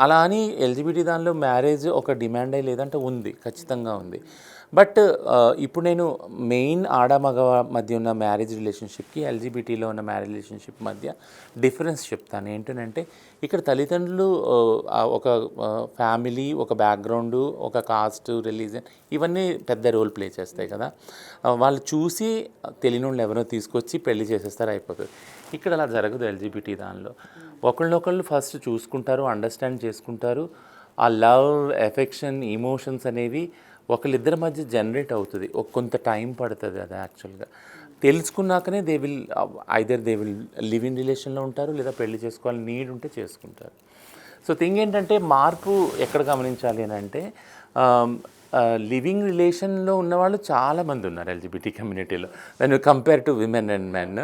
అలా అని ఎల్జిబిటీ దానిలో మ్యారేజ్ ఒక డిమాండ్ అయ్యి లేదంటే ఉంది, ఖచ్చితంగా ఉంది. బట్ ఇప్పుడు నేను మెయిన్ ఆడ మగ మధ్య ఉన్న మ్యారేజ్ రిలేషన్షిప్కి ఎల్జిబిటీలో ఉన్న మ్యారేజ్ రిలేషన్షిప్ మధ్య డిఫరెన్స్ చెప్తాను. ఏంటంటే ఇక్కడ తల్లిదండ్రులు ఒక ఫ్యామిలీ, ఒక బ్యాక్గ్రౌండు, ఒక కాస్ట్, రిలీజన్ ఇవన్నీ పెద్ద రోల్ ప్లే చేస్తాయి కదా. వాళ్ళు చూసి తెలియని వాళ్ళు ఎవరో తీసుకొచ్చి పెళ్లి చేసేస్తారు, అయిపోతుంది. ఇక్కడ అలా జరగదు ఎల్జిబిటీ దానిలో. ఒకళ్ళనొకళ్ళు ఫస్ట్ చూసుకుంటారు, అండర్స్టాండ్ చేసుకుంటారు. ఆ లవ్, ఎఫెక్షన్, ఇమోషన్స్ అనేవి ఒకళ్ళిద్దరి మధ్య జనరేట్ అవుతుంది. కొంత టైం పడుతుంది. అది యాక్చువల్గా తెలుసుకున్నాకనే దే విల్ లివ్ ఇన్ రిలేషన్లో ఉంటారు, లేదా పెళ్లి చేసుకోవాలని నీడ్ ఉంటే చేసుకుంటారు. సో థింగ్ ఏంటంటే మార్పు ఎక్కడ గమనించాలి అని అంటే లివింగ్ రిలేషన్లో ఉన్నవాళ్ళు చాలామంది ఉన్నారు ఎల్జిబిటీ కమ్యూనిటీలో when you compare to women and men.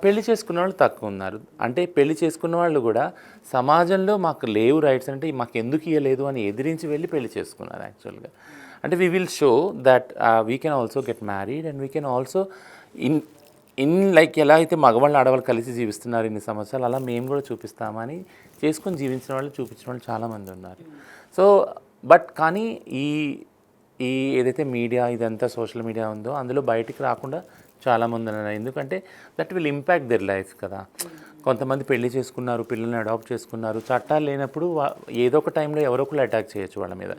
పెళ్లి చేసుకున్న వాళ్ళు తక్కువ ఉన్నారు. అంటే పెళ్లి చేసుకున్న వాళ్ళు కూడా సమాజంలో మాకు లేవు రైట్స్ అంటే మాకు ఎందుకు ఇవ్వలేదు అని ఎదిరించి వెళ్ళి పెళ్లి చేసుకున్నారు యాక్చువల్గా. అంటే we will show that we can also get married and we can also in like ఎలా అయితే మగవాళ్ళు ఆడవాళ్ళు కలిసి జీవిస్తున్నారు ఇన్ని సంవత్సరాలు, అలా మేము కూడా చూపిస్తామని చేసుకొని జీవించిన వాళ్ళు, చూపించిన వాళ్ళు చాలామంది ఉన్నారు. సో బట్ కానీ ఈ ఏదైతే మీడియా ఇదంతా సోషల్ మీడియా ఉందో అందులో బయటికి రాకుండా చాలామంది ఉన్నారు. ఎందుకంటే that will impact there life కదా. కొంతమంది పెళ్లి చేసుకున్నారు, పిల్లల్ని అడాప్ట్ చేసుకున్నారు, చట్టాలు లేనప్పుడు ఏదో ఒక టైంలో ఎవరో ఒకరు అటాక్ చేయొచ్చు వాళ్ళ మీద.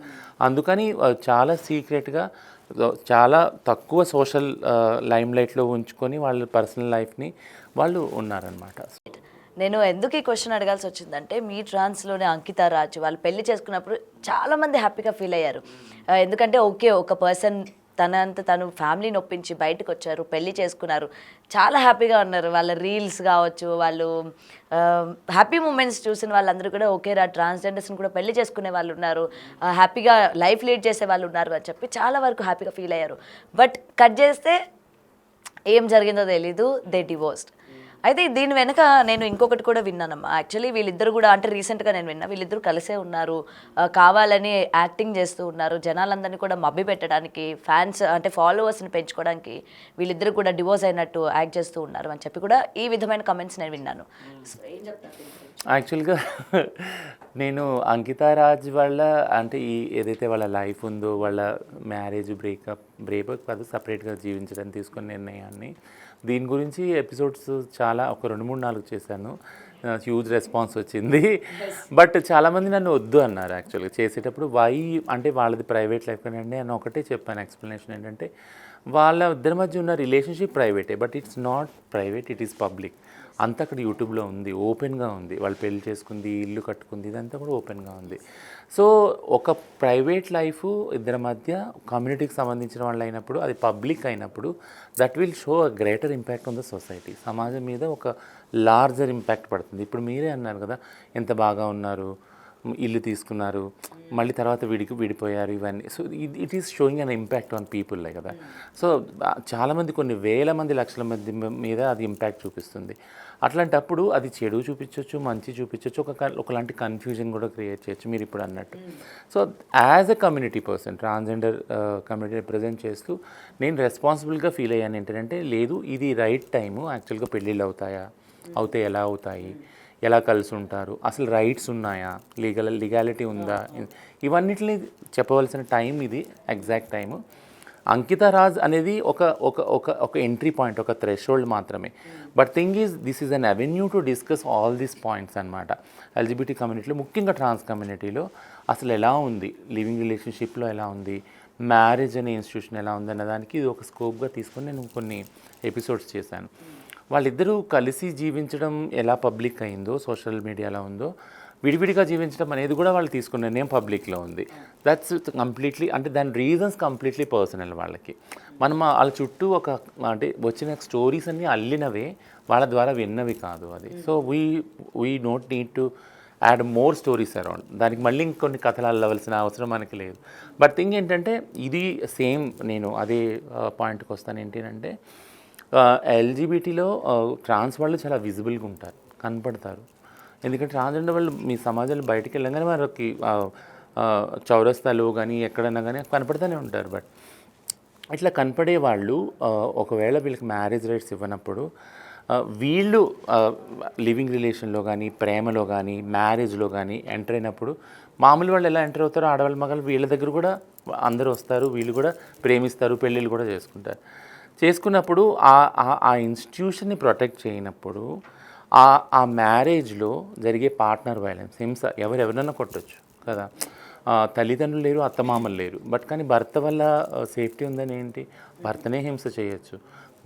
అందుకని చాలా సీక్రెట్గా చాలా తక్కువ సోషల్ లైమ్లైట్లో ఉంచుకొని వాళ్ళ పర్సనల్ లైఫ్ని వాళ్ళు ఉన్నారనమాట. నేను ఎందుకు ఈ క్వశ్చన్ అడగాల్సి వచ్చిందంటే మీ ట్రాన్స్లోనే అంకిత రాజ్ వాళ్ళు పెళ్లి చేసుకున్నప్పుడు చాలామంది హ్యాపీగా ఫీల్ అయ్యారు. ఎందుకంటే ఓకే, ఒక పర్సన్ తను ఫ్యామిలీని ఒప్పించి బయటకు వచ్చారు, పెళ్లి చేసుకున్నారు, చాలా హ్యాపీగా ఉన్నారు. వాళ్ళ రీల్స్ కావచ్చు, వాళ్ళు హ్యాపీ మూమెంట్స్ చూసిన వాళ్ళందరూ కూడా ఓకే రా ట్రాన్స్జెండర్స్ని కూడా పెళ్లి చేసుకునే వాళ్ళు ఉన్నారు, హ్యాపీగా లైఫ్ లీడ్ చేసే వాళ్ళు ఉన్నారు అని చెప్పి చాలా వరకు హ్యాపీగా ఫీల్ అయ్యారు. బట్ కట్ చేస్తే ఏం జరిగిందో తెలీదు, దే డివోర్స్డ్. అయితే దీని వెనక నేను ఇంకొకటి కూడా విన్నానమ్మా. యాక్చువల్లీ వీళ్ళిద్దరు కూడా అంటే రీసెంట్గా నేను విన్నా, వీళ్ళిద్దరు కలిసే ఉన్నారు, కావాలని యాక్టింగ్ చేస్తూ ఉన్నారు, జనాలందరినీ కూడా మభ్య పెట్టడానికి, ఫ్యాన్స్ అంటే ఫాలోవర్స్ని పెంచుకోవడానికి వీళ్ళిద్దరు కూడా డివోర్స్ అయినట్టు యాక్ట్ చేస్తూ ఉన్నారు అని చెప్పి కూడా ఈ విధమైన కమెంట్స్ నేను విన్నాను. ఏం చెప్తాను? యాక్చువల్గా నేను అంకితా రాజ్ వాళ్ళ అంటే ఏదైతే వాళ్ళ లైఫ్ ఉందో, వాళ్ళ మ్యారేజ్ బ్రేకప్ కాదు సపరేట్గా జీవించడానికి తీసుకున్న నిర్ణయాన్ని, దీని గురించి ఎపిసోడ్స్ చాలా ఒక 2-3-4 చేశాను. హ్యూజ్ రెస్పాన్స్ వచ్చింది. బట్ చాలామంది నన్ను వద్దు అన్నారు యాక్చువల్గా చేసేటప్పుడు. అంటే వాళ్ళది ప్రైవేట్ లైఫ్ అండి అని ఒకటే చెప్పాను. ఎక్స్ప్లెనేషన్ ఏంటంటే వాళ్ళ ఇద్దరి మధ్య ఉన్న రిలేషన్షిప్ ప్రైవేటే, but it's not private, it is public. అంతా అక్కడ యూట్యూబ్లో ఉంది, ఓపెన్గా ఉంది. వాళ్ళు పెళ్లి చేసుకుంది, ఇల్లు కట్టుకుంది, ఇదంతా కూడా ఓపెన్గా ఉంది. సో ఒక ప్రైవేట్ లైఫ్ ఇద్దరి మధ్య కమ్యూనిటీకి సంబంధించిన వాళ్ళు అయినప్పుడు, అది పబ్లిక్ అయినప్పుడు that will show a greater impact on the society. సమాజం మీద ఒక లార్జర్ ఇంపాక్ట్ పడుతుంది. ఇప్పుడు మీరే అన్నారు కదా, ఎంత బాగా ఉన్నారు, ఇల్లు తీసుకున్నారు, మళ్ళీ తర్వాత విడిపోయారు, ఇవన్నీ. So it is showing an impact on people కదా. సో చాలామంది, కొన్ని వేల మంది, లక్షల మంది మీద అది ఇంపాక్ట్ చూపిస్తుంది. అట్లాంటప్పుడు అది చెడు చూపించవచ్చు, మంచి చూపించవచ్చు, ఒకలాంటి కన్ఫ్యూజన్ కూడా క్రియేట్ చేయొచ్చు మీరు ఇప్పుడు అన్నట్టు. So as a community person, transgender community represent చేస్తూ నేను రెస్పాన్సిబుల్గా ఫీల్ అయ్యాను. ఏంటంటే లేదు, ఇది రైట్ టైము. యాక్చువల్గా పెళ్ళిళ్ళు అవుతే ఎలా అవుతాయి, ఎలా కలిసి ఉంటారు, అసలు రైట్స్ ఉన్నాయా, లీగాలిటీ ఉందా, ఇవన్నిటిని చెప్పవలసిన టైం ఇది, ఎగ్జాక్ట్ టైము. అంకితా రాజ్ అనేది ఒక ఎంట్రీ పాయింట్, ఒక థ్రెషోల్డ్ మాత్రమే. But thing is this is an avenue to discuss all these points అనమాట. ఎల్జిబిటీ కమ్యూనిటీలో, ముఖ్యంగా ట్రాన్స్ కమ్యూనిటీలో అసలు ఎలా ఉంది, లివింగ్ రిలేషన్షిప్లో ఎలా ఉంది, మ్యారేజ్ అనే ఇన్స్టిట్యూషన్ ఎలా ఉందన్న దానికి ఇది ఒక స్కోప్గా తీసుకొని నేను కొన్ని ఎపిసోడ్స్ చేశాను. వాళ్ళిద్దరూ కలిసి జీవించడం ఎలా పబ్లిక్ అయిందో, సోషల్ మీడియాలో ఉందో, విడివిడిగా జీవించడం అనేది కూడా వాళ్ళు తీసుకున్న నిర్ణయం పబ్లిక్లో ఉంది. దట్స్ కంప్లీట్లీ, అంటే దాని రీజన్స్ కంప్లీట్లీ పర్సనల్ వాళ్ళకి. మనం వాళ్ళ చుట్టూ అంటే వచ్చిన స్టోరీస్ అన్నీ అల్లినవే, వాళ్ళ ద్వారా విన్నవి కాదు అది. So we don't need to add more stories around. దానికి మళ్ళీ ఇంకొన్ని కథలు అల్లవలసిన అవసరం మనకి లేదు. బట్ థింగ్ ఏంటంటే ఇది సేమ్, నేను అదే పాయింట్కి వస్తాను. ఏంటంటే ఎల్జీబీటీలో ట్రాన్స్ వాళ్ళు చాలా విజిబుల్గా ఉంటారు, కనపడతారు. ఎందుకంటే ట్రాన్స్జెండర్ వాళ్ళు మీ సమాజంలో బయటికి వెళ్ళగానే వారికి చౌరస్తాలు కానీ ఎక్కడన్నా కానీ కనపడుతూనే ఉంటారు. బట్ ఇట్లా కనపడే వాళ్ళు ఒకవేళ వీళ్ళకి మ్యారేజ్ రైట్స్ ఇవ్వనప్పుడు వీళ్ళు లివింగ్ రిలేషన్లో కానీ, ప్రేమలో కానీ, మ్యారేజ్లో కానీ ఎంటర్ అయినప్పుడు మామూలు వాళ్ళు ఎలా ఎంటర్ అవుతారో ఆడవాళ్ళ మగలు వీళ్ళ దగ్గర కూడా అందరూ వస్తారు, వీళ్ళు కూడా ప్రేమిస్తారు, పెళ్ళిళ్ళు కూడా చేసుకుంటారు. చేసుకున్నప్పుడు ఆ ఇన్స్టిట్యూషన్ని ప్రొటెక్ట్ చేయనప్పుడు ఆ మ్యారేజ్లో జరిగే పార్ట్నర్ వైలెన్స్, హింస ఎవరెవరన్నా కొట్టచ్చు కదా. తల్లిదండ్రులు లేరు, అత్తమామలు లేరు, బట్ కానీ భర్త వల్ల సేఫ్టీ ఉందని ఏంటి, భర్తనే హింస చేయొచ్చు,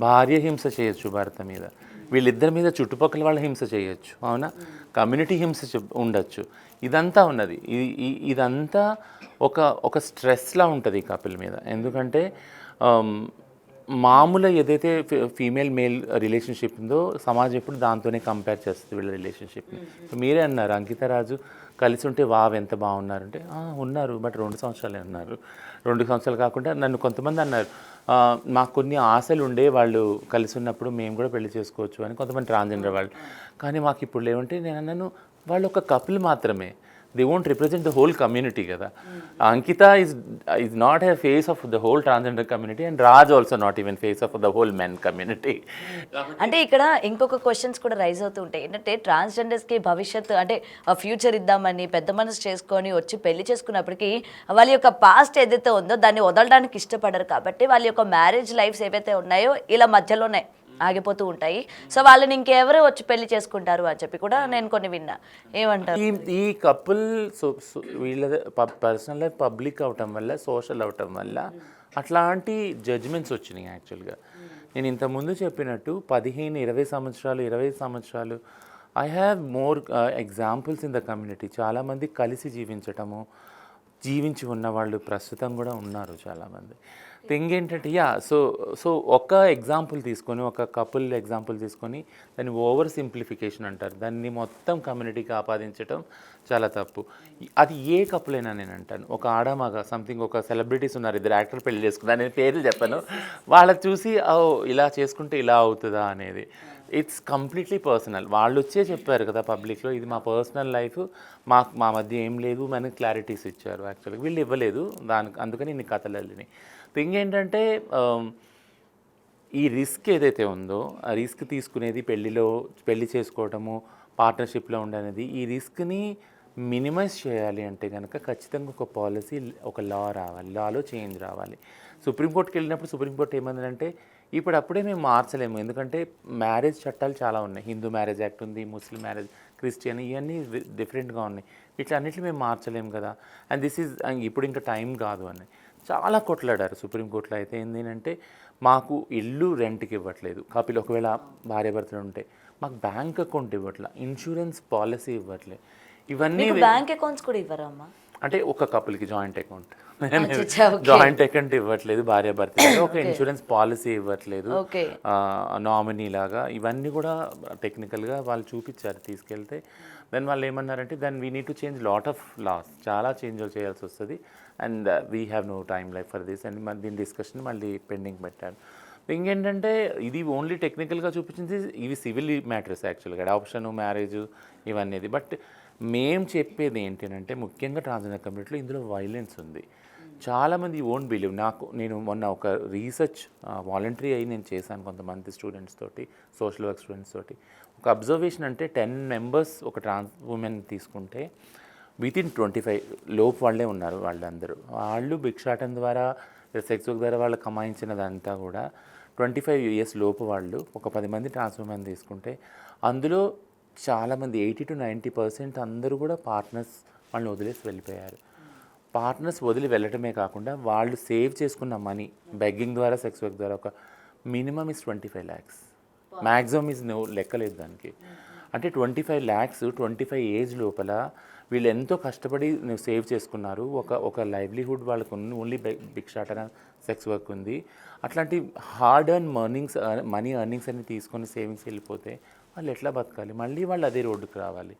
భార్య హింస చేయొచ్చు భర్త మీద, వీళ్ళిద్దరి మీద చుట్టుపక్కల వాళ్ళ హింస చేయొచ్చు, అవునా, కమ్యూనిటీ హింస ఉండొచ్చు. ఇదంతా ఉన్నది. ఇదంతా ఒక స్ట్రెస్లా ఉంటుంది ఈ కపుల్ మీద. ఎందుకంటే మామూలు ఏదైతే ఫీమేల్ మేల్ రిలేషన్షిప్ ఉందో సమాజం ఎప్పుడు దాంతోనే కంపేర్ చేస్తుంది వీళ్ళ రిలేషన్షిప్ని. మీరే అన్నారు అంకిత రాజు కలిసి ఉంటే వావ్ ఎంత బాగున్నారంటే, ఉన్నారు, బట్ 2 సంవత్సరాలే ఉన్నారు. 2 సంవత్సరాలు కాకుండా నన్ను కొంతమంది అన్నారు, మాకు కొన్ని ఆశలు ఉండే వాళ్ళు కలిసి ఉన్నప్పుడు మేము కూడా పెళ్లి చేసుకోవచ్చు అని కొంతమంది ట్రాన్స్జెండర్ వాళ్ళు. కానీ మాకు ఇప్పుడు లేవంటే నేను అన్నాను, వాళ్ళు ఒక కపుల్ మాత్రమే, they won't represent the whole community కదా. Ankita is not a face of the whole transgender community, and Raj also not even face of the whole men community. అంటే ఇక్కడ ఇంకొక క్వశ్చన్స్ కూడా రైజ్ అవుతూ ఉంటాయి. ఏంటంటే ట్రాన్స్జెండర్స్కి భవిష్యత్తు అంటే ఫ్యూచర్ ఇద్దామని పెద్ద మనసు చేసుకొని వచ్చి పెళ్లి చేసుకున్నప్పటికీ వాళ్ళ యొక్క పాస్ట్ ఏదైతే ఉందో దాన్ని వదలడానికి ఇష్టపడరు. కాబట్టి వాళ్ళ యొక్క మ్యారేజ్ లైఫ్స్ ఏవైతే ఉన్నాయో ఇలా మధ్యలోనే ఆగిపోతూ ఉంటాయి. సో వాళ్ళని ఇంకెవరు వచ్చి పెళ్లి చేసుకుంటారు అని చెప్పి కూడా నేను కొన్ని విన్నా. ఏమంటారు? ఈ కపుల్ వీళ్ళ పర్సనల్ లైఫ్ పబ్లిక్ అవటం వల్ల, సోషల్ అవటం వల్ల అట్లాంటి జడ్జ్మెంట్స్ వచ్చినాయి. యాక్చువల్గా నేను ఇంతకుముందు చెప్పినట్టు 15-20 సంవత్సరాలు 25 సంవత్సరాలు I have more examples in the community. చాలామంది కలిసి జీవించి ఉన్నవాళ్ళు ప్రస్తుతం కూడా ఉన్నారు చాలామంది. థింగ్ ఏంటంటే సో ఒక ఎగ్జాంపుల్ తీసుకొని, ఒక కపుల్ ఎగ్జాంపుల్ తీసుకొని దాన్ని ఓవర్ సింప్లిఫికేషన్ అంటారు, దాన్ని మొత్తం కమ్యూనిటీకి ఆపాదించడం చాలా తప్పు. అది ఏ కపుల్ అయినా నేను అంటాను, ఒక ఆడమగ సంథింగ్, ఒక సెలబ్రిటీస్ ఉన్నారు, 2 యాక్టర్లు పెళ్లి చేసుకున్నారు, నేను పేర్లు చెప్పాను, వాళ్ళకి చూసి ఇలా చేసుకుంటే ఇలా అవుతుందా అనేది. It's completely personal. వాళ్ళు వచ్చే చెప్పారు కదా పబ్లిక్లో, ఇది మా పర్సనల్ లైఫ్, మా మధ్య ఏం లేదు, మనకి క్లారిటీస్ ఇచ్చారు. యాక్చువల్గా వీళ్ళు ఇవ్వలేదు, అందుకని ఇన్ని కథలు వెళ్ళినాయి. థింగ్ ఏంటంటే ఈ రిస్క్ ఏదైతే ఉందో, ఆ రిస్క్ తీసుకునేది పెళ్లి చేసుకోవటము, పార్ట్నర్షిప్లో ఉండనేది, ఈ రిస్క్ని మినిమైజ్ చేయాలి అంటే కనుక ఖచ్చితంగా ఒక పాలసీ, ఒక లా రావాలి, లాలో చేంజ్ రావాలి. సుప్రీంకోర్టుకి వెళ్ళినప్పుడు సుప్రీంకోర్టు ఏమందంటే అప్పుడే మేము మార్చలేము, ఎందుకంటే మ్యారేజ్ చట్టాలు చాలా ఉన్నాయి, హిందూ మ్యారేజ్ యాక్ట్ ఉంది, ముస్లిం మ్యారేజ్, క్రిస్టియన్, ఇవన్నీ డిఫరెంట్గా ఉన్నాయి, ఇట్లా అన్నింటినీ మేము మార్చలేము కదా, అండ్ దిస్ ఈజ్ ఇప్పుడు ఇంకా టైం కాదు అని చాలా కొట్లాడారు సుప్రీంకోర్టులో. అయితే ఏంటంటే మాకు ఇల్లు రెంట్కి ఇవ్వట్లేదు కపిల్, ఒకవేళ భార్యాభర్తలు ఉంటే మాకు బ్యాంక్ అకౌంట్ ఇవ్వట్లే, ఇన్సూరెన్స్ పాలసీ ఇవ్వట్లే, ఇవన్నీ బ్యాంక్ అకౌంట్స్ కూడా ఇవ్వరా అమ్మా? అంటే ఒక కపుల్కి జాయింట్ అకౌంట్, జాయింట్ అకౌంట్ ఇవ్వట్లేదు భార్యాభర్త, ఒక ఇన్సూరెన్స్ పాలసీ ఇవ్వట్లేదు, నామినీ లాగా, ఇవన్నీ కూడా టెక్నికల్గా వాళ్ళు చూపించారు తీసుకెళ్తే. దెన్ వాళ్ళు ఏమన్నారంటే then we need to change lot of laws, చాలా చేంజ్ చేయాల్సి వస్తుంది, and we have no time life for this, and దీని డిస్కషన్ మళ్ళీ పెండింగ్ పెట్టారు. ఇంకేంటంటే ఇది ఓన్లీ టెక్నికల్గా చూపించింది, ఇవి సివిల్ మ్యాటర్స్ యాక్చువల్గా, అడాప్షన్, మ్యారేజ్ ఇవన్నీ. బట్ మేము చెప్పేది ఏంటంటే ముఖ్యంగా ట్రాన్స్జెండర్ కమ్యూనిటీలో ఇందులో వైలెన్స్ ఉంది. చాలామంది ఓంట్ బిలీవ్. నేను మొన్న ఒక రీసెర్చ్ వాలంటరీ అయ్యి నేను చేశాను కొంతమంది స్టూడెంట్స్ తోటి, సోషల్ వర్క్ స్టూడెంట్స్ తోటి. ఒక అబ్జర్వేషన్ అంటే 10 మెంబర్స్ ఒక ట్రాన్స్ ఉమెన్ తీసుకుంటే వితిన్ 25 లోపు వాళ్ళే ఉన్నారు. వాళ్ళు భిక్షాటం ద్వారా, సెక్స్ వర్క్ ద్వారా వాళ్ళు కమాయించినదంతా కూడా 25 years లోపు వాళ్ళు ఒక 10 మంది ట్రాన్స్ ఉమెన్ తీసుకుంటే అందులో చాలామంది 80 to 90% అందరూ కూడా పార్ట్నర్స్ వాళ్ళని వదిలేసి వెళ్ళిపోయారు. పార్ట్నర్స్ వదిలి వెళ్ళటమే కాకుండా వాళ్ళు సేవ్ చేసుకున్న మనీ బెగ్గింగ్ ద్వారా సెక్స్ వర్క్ ద్వారా ఒక minimum is 25 lakhs, maximum is లెక్కలేదు దానికి. అంటే 25 lakhs 25 ఏజ్ లోపల వీళ్ళు ఎంతో కష్టపడి సేవ్ చేసుకున్నారు. ఒక లైవ్లీహుడ్ వాళ్ళకు ఓన్లీ భిక్షాటన సెక్స్ వర్క్ ఉంది. అట్లాంటి హార్డ్ ఎర్న్ మనీ ఎర్నింగ్స్ అన్ని తీసుకొని సేవింగ్స్ వెళ్ళిపోతే వాళ్ళు ఎట్లా బతకాలి? మళ్ళీ వాళ్ళు అదే రోడ్డుకు రావాలి,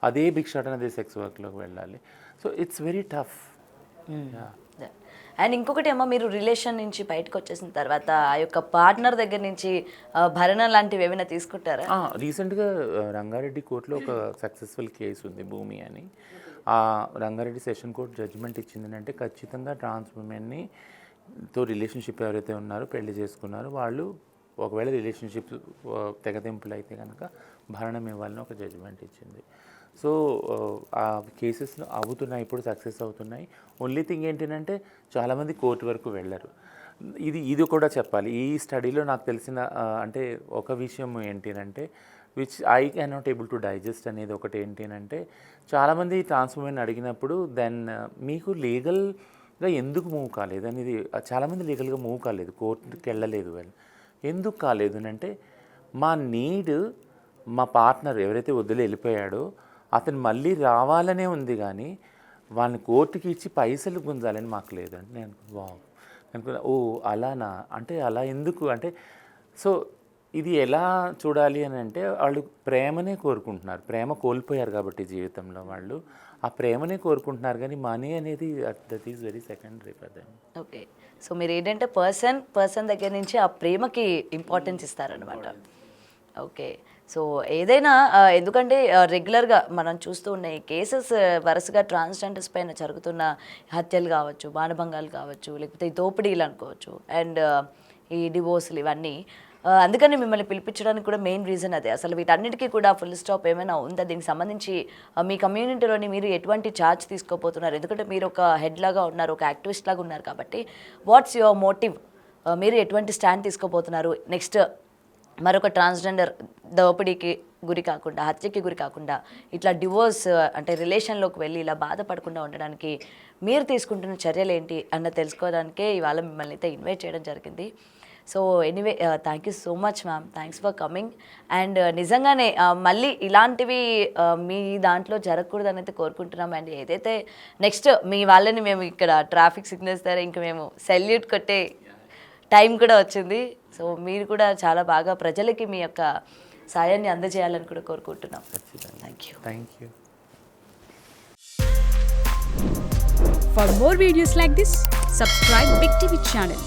అదే భిక్షాటన అదే సెక్స్ వర్క్లోకి వెళ్ళాలి. So it's very tough. And ఇంకొకటి అమ్మ, మీరు రిలేషన్ నుంచి బయటకు వచ్చేసిన తర్వాత ఆ యొక్క పార్ట్నర్ దగ్గర నుంచి భరణం లాంటివి ఏమైనా తీసుకుంటారా? రీసెంట్గా రంగారెడ్డి కోర్టులో ఒక సక్సెస్ఫుల్ కేసు ఉంది, భూమి అని. ఆ రంగారెడ్డి సెషన్ కోర్ట్ జడ్జిమెంట్ ఇచ్చింది అంటే ఖచ్చితంగా ట్రాన్స్ ఉమెన్ని తో రిలేషన్షిప్ ఎవరైతే ఉన్నారో పెళ్లి చేసుకున్నారో వాళ్ళు ఒకవేళ రిలేషన్షిప్ తెగతింపులు అయితే కనుక భరణం ఇవ్వాలని ఒక జడ్జిమెంట్ ఇచ్చింది. సో ఆ కేసెస్ అవుతున్నాయి, ఇప్పుడు సక్సెస్ అవుతున్నాయి. ఓన్లీ థింగ్ ఏంటంటే చాలామంది కోర్టు వరకు వెళ్ళరు. ఇది కూడా చెప్పాలి. ఈ స్టడీలో నాకు తెలిసిన అంటే ఒక విషయం ఏంటంటే which I can not able to digest అనేది ఒకటి ఏంటంటే, చాలామంది ట్రాన్స్ ఉమెన్ అడిగినప్పుడు దెన్ మీకు లీగల్గా ఎందుకు మూవ్ కాలేదు అనేది, చాలామంది లీగల్గా మూవ్ కాలేదు, కోర్టుకి వెళ్ళలేదు. వాళ్ళు ఎందుకు కాలేదు అంటే మా నీడ్ మా పార్ట్నర్ ఎవరైతే వదిలి వెళ్ళిపోయాడో అతను మళ్ళీ రావాలనే ఉంది, కానీ వాళ్ళని కోర్టుకి ఇచ్చి పైసలు గుంజాలని మాకు లేదంటే నేను అనుకున్నా ఓ అలానా అంటే అలా ఎందుకు అంటే. సో ఇది ఎలా చూడాలి అని అంటే వాళ్ళు ప్రేమనే కోరుకుంటున్నారు, ప్రేమ కోల్పోయారు కాబట్టి జీవితంలో వాళ్ళు ఆ ప్రేమనే కోరుకుంటున్నారు, కానీ మనీ అనేది that is very secondary for them. Okay, so మీరు ఏంటంటే పర్సన్ దగ్గర నుంచి ఆ ప్రేమకి ఇంపార్టెన్స్ ఇస్తారనమాట. ఓకే, సో ఏదైనా ఎందుకంటే రెగ్యులర్గా మనం చూస్తూ ఉన్న ఈ కేసెస్ వరుసగా ట్రాన్స్జెండర్స్ పైన జరుగుతున్న హత్యలు కావచ్చు, మానభంగాలు కావచ్చు, లేకపోతే ఈ దోపిడీలు అనుకోవచ్చు, అండ్ ఈ డివోర్స్లు ఇవన్నీ. అందుకని మిమ్మల్ని పిలిపించడానికి కూడా మెయిన్ రీజన్ అదే. అసలు వీటన్నిటికీ కూడా ఫుల్ స్టాప్ ఏమైనా ఉందా? దీనికి సంబంధించి మీ కమ్యూనిటీలోని మీరు ఎటువంటి ఛార్జ్ తీసుకోబోతున్నారు? ఎందుకంటే మీరు ఒక హెడ్ లాగా ఉన్నారు, ఒక యాక్టివిస్ట్ లాగా ఉన్నారు కాబట్టి వాట్స్ యువర్ మోటివ్? మీరు ఎటువంటి స్టాండ్ తీసుకోబోతున్నారు? నెక్స్ట్ మరొక ట్రాన్స్జెండర్ దోపిడీకి గురి కాకుండా, హత్యకి గురి కాకుండా, ఇట్లా డివోర్స్ అంటే రిలేషన్లోకి వెళ్ళి ఇలా బాధపడకుండా ఉండడానికి మీరు తీసుకుంటున్న చర్యలు ఏంటి అన్న తెలుసుకోవడానికే ఇవాళ మిమ్మల్ని అయితే ఇన్వైట్ చేయడం జరిగింది. So anyway thank you so much ma'am, thanks for coming. And నిజంగానే మళ్ళీ ఇలాంటివి మీ దాంట్లో జరగకూడదని అయితే కోరుకుంటున్నాం. అండ్ ఏదైతే నెక్స్ట్ మీ వాళ్ళని మేము ఇక్కడ ట్రాఫిక్ సిగ్నల్స్ దగ్గర ఇంకా మేము సెల్యూట్ కొట్టే టైం కూడా వచ్చింది. సో మీరు కూడా చాలా బాగా ప్రజలకి మీ యొక్క సాయాన్ని అందజేయాలని కూడా కోరుకుంటున్నాం. Thank you. For more videos like this, subscribe Big TV channel.